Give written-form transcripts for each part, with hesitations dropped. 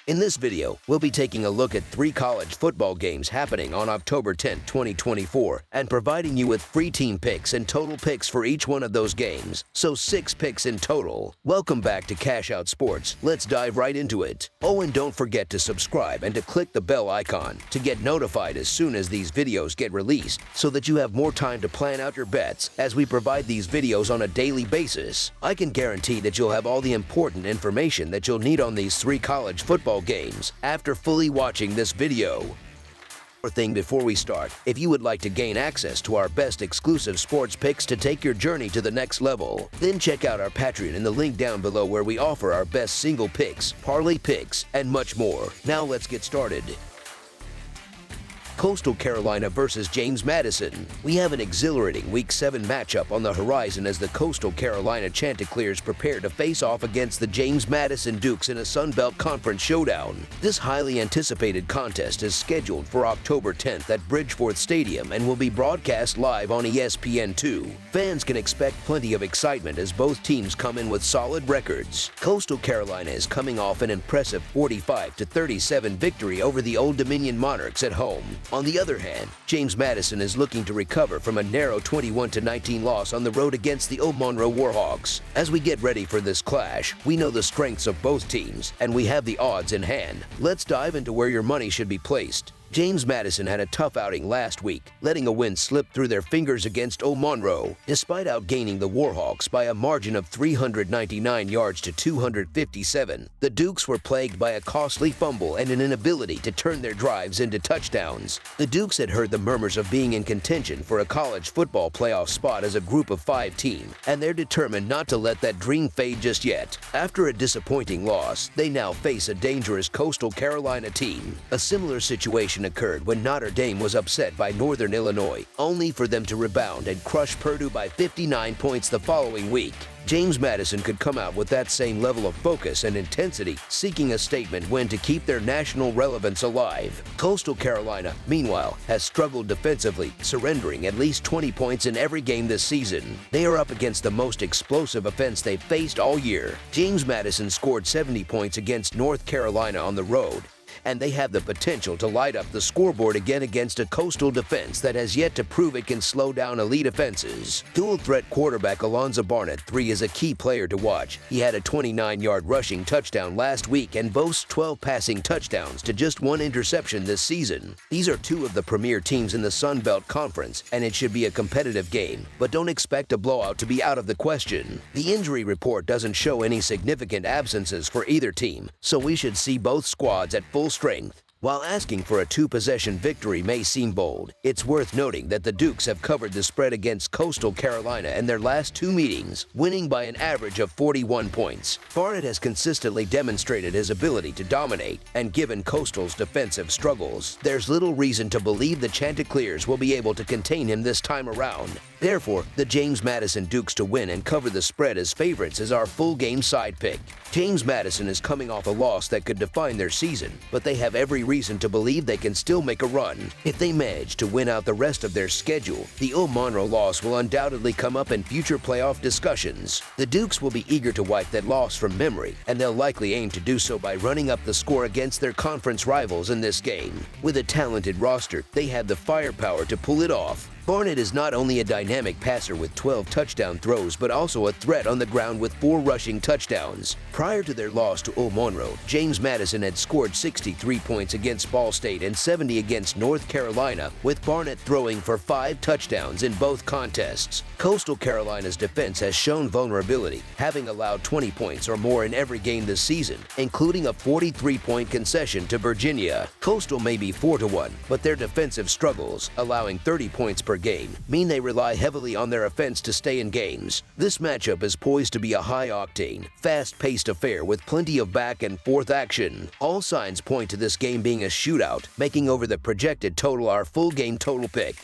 In this video, we'll be taking a look at 3 college football games happening on October 10, 2024, and providing you with free team picks and total picks for each one of those games, so 6 picks in total. Welcome back to Cash Out Sports. Let's dive right into it. Oh, and don't forget to subscribe and to click the bell icon to get notified as soon as these videos get released, so that you have more time to plan out your bets as we provide these videos on a daily basis. I can guarantee that you'll have all the important information that you'll need on these 3 college football games after fully watching this video. One thing before we start, if you would like to gain access to our best exclusive sports picks to take your journey to the next level, then check out our Patreon in the link down below where we offer our best single picks, parlay picks, and much more. Now let's get started. Coastal Carolina versus James Madison. We have an exhilarating Week 7 matchup on the horizon as the Coastal Carolina Chanticleers prepare to face off against the James Madison Dukes in a Sun Belt Conference showdown. This highly anticipated contest is scheduled for October 10th at Bridgeforth Stadium and will be broadcast live on ESPN2. Fans can expect plenty of excitement as both teams come in with solid records. Coastal Carolina is coming off an impressive 45-37 victory over the Old Dominion Monarchs at home. On the other hand, James Madison is looking to recover from a narrow 21-19 loss on the road against the Old Monroe Warhawks. As we get ready for this clash, we know the strengths of both teams, and we have the odds in hand. Let's dive into where your money should be placed. James Madison had a tough outing last week, letting a win slip through their fingers against Old Monroe. Despite outgaining the Warhawks by a margin of 399 yards to 257, the Dukes were plagued by a costly fumble and an inability to turn their drives into touchdowns. The Dukes had heard the murmurs of being in contention for a college football playoff spot as a group of 5 team, and they're determined not to let that dream fade just yet. After a disappointing loss, they now face a dangerous Coastal Carolina team. A similar situation occurred when Notre Dame was upset by Northern Illinois, only for them to rebound and crush Purdue by 59 points the following week. James Madison could come out with that same level of focus and intensity, seeking a statement win to keep their national relevance alive. Coastal Carolina, meanwhile, has struggled defensively, surrendering at least 20 points in every game this season. They are up against the most explosive offense they've faced all year. James Madison scored 70 points against North Carolina on the road, and they have the potential to light up the scoreboard again against a Coastal defense that has yet to prove it can slow down elite offenses. Dual-threat quarterback Alonzo Barnett III is a key player to watch. He had a 29-yard rushing touchdown last week and boasts 12 passing touchdowns to just 1 interception this season. These are 2 of the premier teams in the Sun Belt Conference, and it should be a competitive game, but don't expect a blowout to be out of the question. The injury report doesn't show any significant absences for either team, so we should see both squads at full strength. While asking for a 2-possession victory may seem bold, it's worth noting that the Dukes have covered the spread against Coastal Carolina in their last 2 meetings, winning by an average of 41 points. Barnett has consistently demonstrated his ability to dominate, and given Coastal's defensive struggles, there's little reason to believe the Chanticleers will be able to contain him this time around. Therefore, the James Madison Dukes to win and cover the spread as favorites is our full game side pick. James Madison is coming off a loss that could define their season, but they have every reason to believe they can still make a run. If they manage to win out the rest of their schedule, the Old Monroe loss will undoubtedly come up in future playoff discussions. The Dukes will be eager to wipe that loss from memory, and they'll likely aim to do so by running up the score against their conference rivals in this game. With a talented roster, they have the firepower to pull it off. Barnett is not only a dynamic passer with 12 touchdown throws, but also a threat on the ground with 4 rushing touchdowns. Prior to their loss to Old Monroe, James Madison had scored 63 points against Ball State and 70 against North Carolina, with Barnett throwing for 5 touchdowns in both contests. Coastal Carolina's defense has shown vulnerability, having allowed 20 points or more in every game this season, including a 43-point concession to Virginia. Coastal may be 4-1, but their defensive struggles, allowing 30 points per game, mean they rely heavily on their offense to stay in games. This matchup is poised to be a high-octane, fast-paced affair with plenty of back and forth action. All signs point to this game being a shootout, making over the projected total our full game total pick.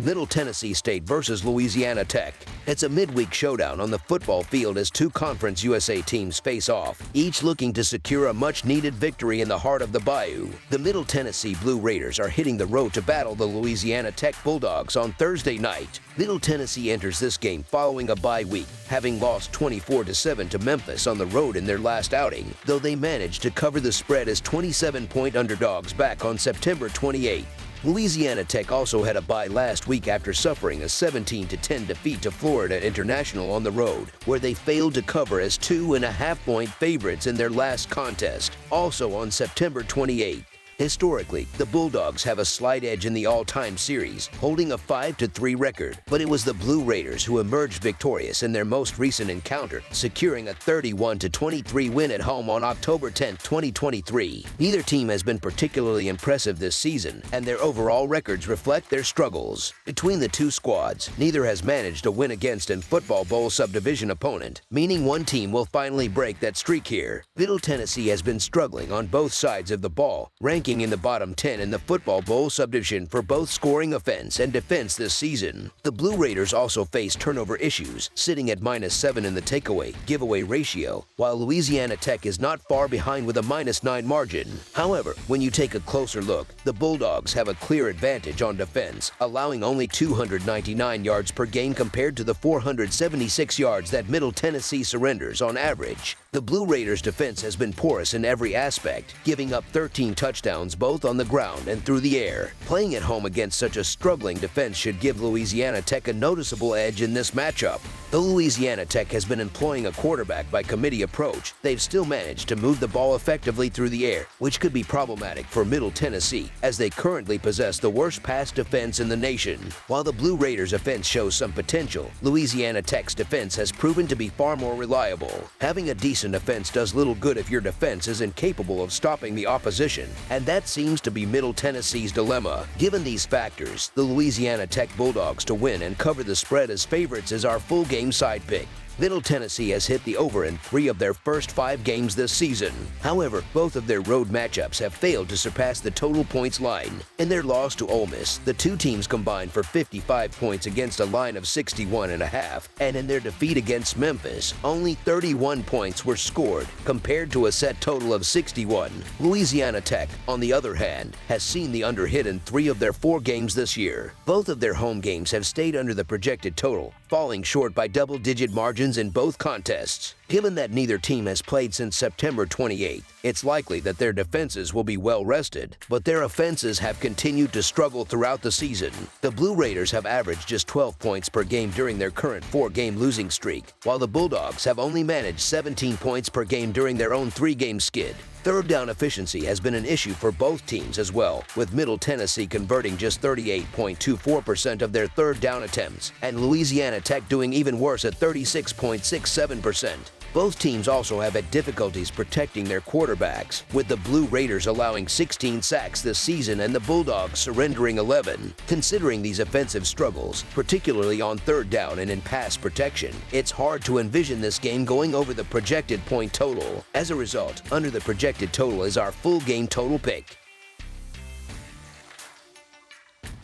Middle Tennessee State versus Louisiana Tech. It's a midweek showdown on the football field as two Conference USA teams face off, each looking to secure a much-needed victory in the heart of the Bayou. The Middle Tennessee Blue Raiders are hitting the road to battle the Louisiana Tech Bulldogs on Thursday night. Middle Tennessee enters this game following a bye week, having lost 24-7 to Memphis on the road in their last outing, though they managed to cover the spread as 27-point underdogs back on September 28. Louisiana Tech also had a bye last week after suffering a 17-10 defeat to Florida International on the road, where they failed to cover as 2.5-point favorites in their last contest, also on September 28. Historically, the Bulldogs have a slight edge in the all-time series, holding a 5-3 record, but it was the Blue Raiders who emerged victorious in their most recent encounter, securing a 31-23 win at home on October 10, 2023. Neither team has been particularly impressive this season, and their overall records reflect their struggles. Between the two squads, neither has managed a win against an Football Bowl subdivision opponent, meaning one team will finally break that streak here. Middle Tennessee has been struggling on both sides of the ball, ranking in the bottom 10 in the Football Bowl subdivision for both scoring offense and defense this season. The Blue Raiders also face turnover issues, sitting at -7 in the takeaway giveaway ratio, while Louisiana Tech is not far behind with a -9 margin. However, when you take a closer look, the Bulldogs have a clear advantage on defense, allowing only 299 yards per game compared to the 476 yards that Middle Tennessee surrenders on average. The Blue Raiders' defense has been porous in every aspect, giving up 13 touchdowns both on the ground and through the air. Playing at home against such a struggling defense should give Louisiana Tech a noticeable edge in this matchup. Though Louisiana Tech has been employing a quarterback by committee approach, they've still managed to move the ball effectively through the air, which could be problematic for Middle Tennessee, as they currently possess the worst pass defense in the nation. While the Blue Raiders' offense shows some potential, Louisiana Tech's defense has proven to be far more reliable. Having a decent offense does little good if your defense is incapable of stopping the opposition, and that seems to be Middle Tennessee's dilemma. Given these factors, the Louisiana Tech Bulldogs to win and cover the spread as favorites is our full game side pick. Middle Tennessee has hit the over in 3 of their first 5 games this season. However, both of their road matchups have failed to surpass the total points line. In their loss to Ole Miss, the two teams combined for 55 points against a line of 61.5, and in their defeat against Memphis, only 31 points were scored compared to a set total of 61. Louisiana Tech, on the other hand, has seen the under hit in 3 of their 4 games this year. Both of their home games have stayed under the projected total, falling short by double-digit margins in both contests. Given that neither team has played since September 28th, it's likely that their defenses will be well rested, but their offenses have continued to struggle throughout the season. The Blue Raiders have averaged just 12 points per game during their current 4-game losing streak, while the Bulldogs have only managed 17 points per game during their own 3-game skid. Third down efficiency has been an issue for both teams as well, with Middle Tennessee converting just 38.24% of their third down attempts, and Louisiana Tech doing even worse at 36.67%. Both teams also have had difficulties protecting their quarterbacks, with the Blue Raiders allowing 16 sacks this season and the Bulldogs surrendering 11. Considering these offensive struggles, particularly on third down and in pass protection, it's hard to envision this game going over the projected point total. As a result, under the projected total is our full game total pick.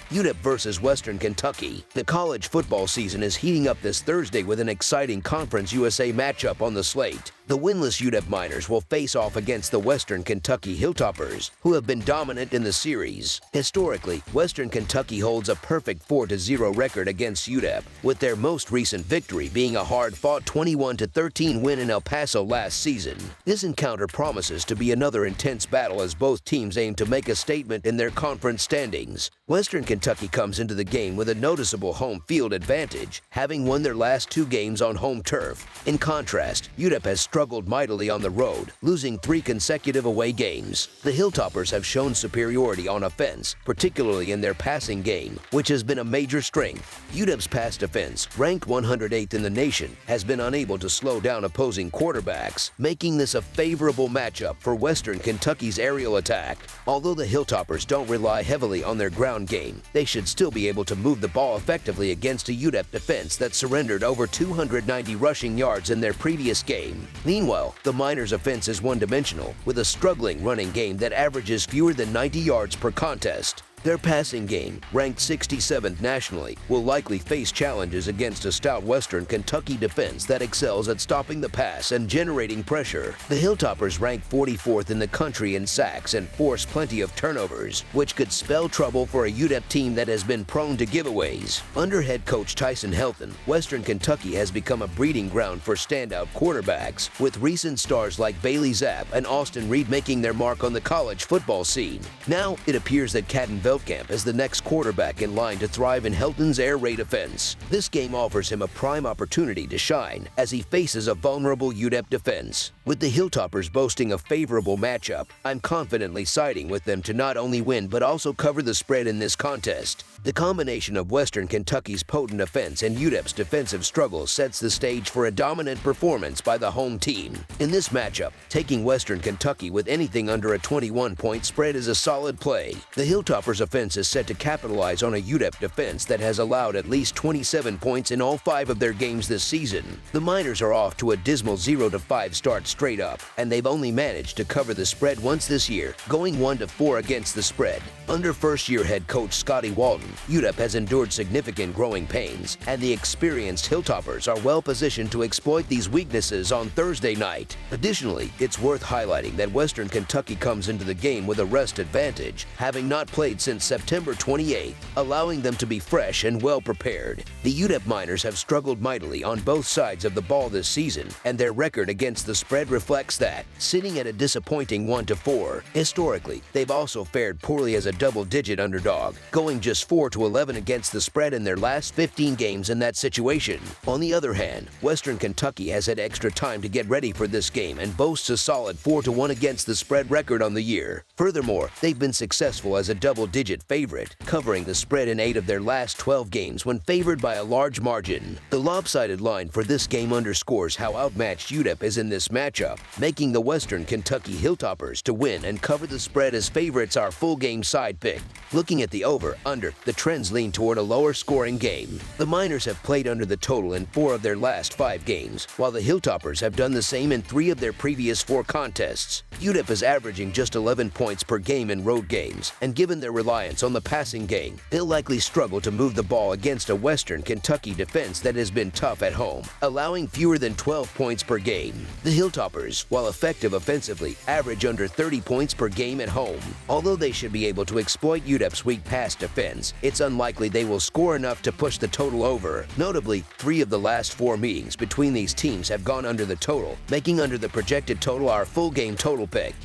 UTEP versus Western Kentucky. The college football season is heating up this Thursday with an exciting Conference USA matchup on the slate. The winless UTEP Miners will face off against the Western Kentucky Hilltoppers, who have been dominant in the series. Historically, Western Kentucky holds a perfect 4-0 record against UTEP, with their most recent victory being a hard-fought 21-13 win in El Paso last season. This encounter promises to be another intense battle as both teams aim to make a statement in their conference standings. Western Kentucky comes into the game with a noticeable home field advantage, having won their last 2 games on home turf. In contrast, UTEP has struggled mightily on the road, losing 3 consecutive away games. The Hilltoppers have shown superiority on offense, particularly in their passing game, which has been a major strength. UTEP's pass defense, ranked 108th in the nation, has been unable to slow down opposing quarterbacks, making this a favorable matchup for Western Kentucky's aerial attack. Although the Hilltoppers don't rely heavily on their ground game, they should still be able to move the ball effectively against a UTEP defense that surrendered over 290 rushing yards in their previous game. Meanwhile, the Miners' offense is one-dimensional, with a struggling running game that averages fewer than 90 yards per contest. Their passing game, ranked 67th nationally, will likely face challenges against a stout Western Kentucky defense that excels at stopping the pass and generating pressure. The Hilltoppers rank 44th in the country in sacks and force plenty of turnovers, which could spell trouble for a UTEP team that has been prone to giveaways. Under head coach Tyson Helton, Western Kentucky has become a breeding ground for standout quarterbacks, with recent stars like Bailey Zapp and Austin Reed making their mark on the college football scene. Now, it appears that Caden Veldkamp is the next quarterback in line to thrive in Helton's air raid offense. This game offers him a prime opportunity to shine as he faces a vulnerable UTEP defense. With the Hilltoppers boasting a favorable matchup, I'm confidently siding with them to not only win but also cover the spread in this contest. The combination of Western Kentucky's potent offense and UTEP's defensive struggles sets the stage for a dominant performance by the home team. In this matchup, taking Western Kentucky with anything under a 21-point spread is a solid play. The Hilltoppers' offense is set to capitalize on a UTEP defense that has allowed at least 27 points in all 5 of their games this season. The Miners are off to a dismal 0-5 start straight up, and they've only managed to cover the spread once this year, going 1-4 against the spread. Under first-year head coach Scotty Walton, UTEP has endured significant growing pains, and the experienced Hilltoppers are well positioned to exploit these weaknesses on Thursday night. Additionally, it's worth highlighting that Western Kentucky comes into the game with a rest advantage, having not played since September 28th, allowing them to be fresh and well prepared. The UTEP Miners have struggled mightily on both sides of the ball this season, and their record against the spread reflects that, sitting at a disappointing 1-4. Historically, they've also fared poorly as a double-digit underdog, going just 4-11 against the spread in their last 15 games in that situation. On the other hand, Western Kentucky has had extra time to get ready for this game and boasts a solid 4-1 against the spread record on the year. Furthermore, they've been successful as a double-digit favorite, covering the spread in 8 of their last 12 games when favored by a large margin. The lopsided line for this game underscores how outmatched UTEP is in this matchup, making the Western Kentucky Hilltoppers to win and cover the spread as favorites our full game side pick. Looking at the over/under, the trends lean toward a lower scoring game. The Miners have played under the total in 4 of their last 5 games, while the Hilltoppers have done the same in 3 of their previous 4 contests. UTEP is averaging just 11 points per game in road games, and given their reliance on the passing game, they'll likely struggle to move the ball against a Western Kentucky defense that has been tough at home, allowing fewer than 12 points per game. The Hilltoppers, while effective offensively, average under 30 points per game at home. Although they should be able to exploit UTEP's weak pass defense, it's unlikely they will score enough to push the total over. Notably, 3 of the last 4 meetings between these teams have gone under the total, making under the projected total our full game total pick.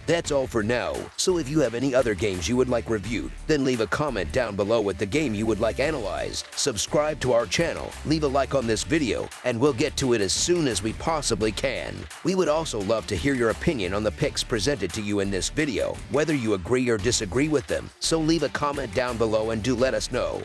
That's all for now, so if you have any other games you would like reviewed, then leave a comment down below with the game you would like analyzed. Subscribe to our channel, leave a like on this video, and we'll get to it as soon as we possibly can. We would also love to hear your opinion on the picks presented to you in this video, whether you agree or disagree with them, so leave a comment down below and do let us know.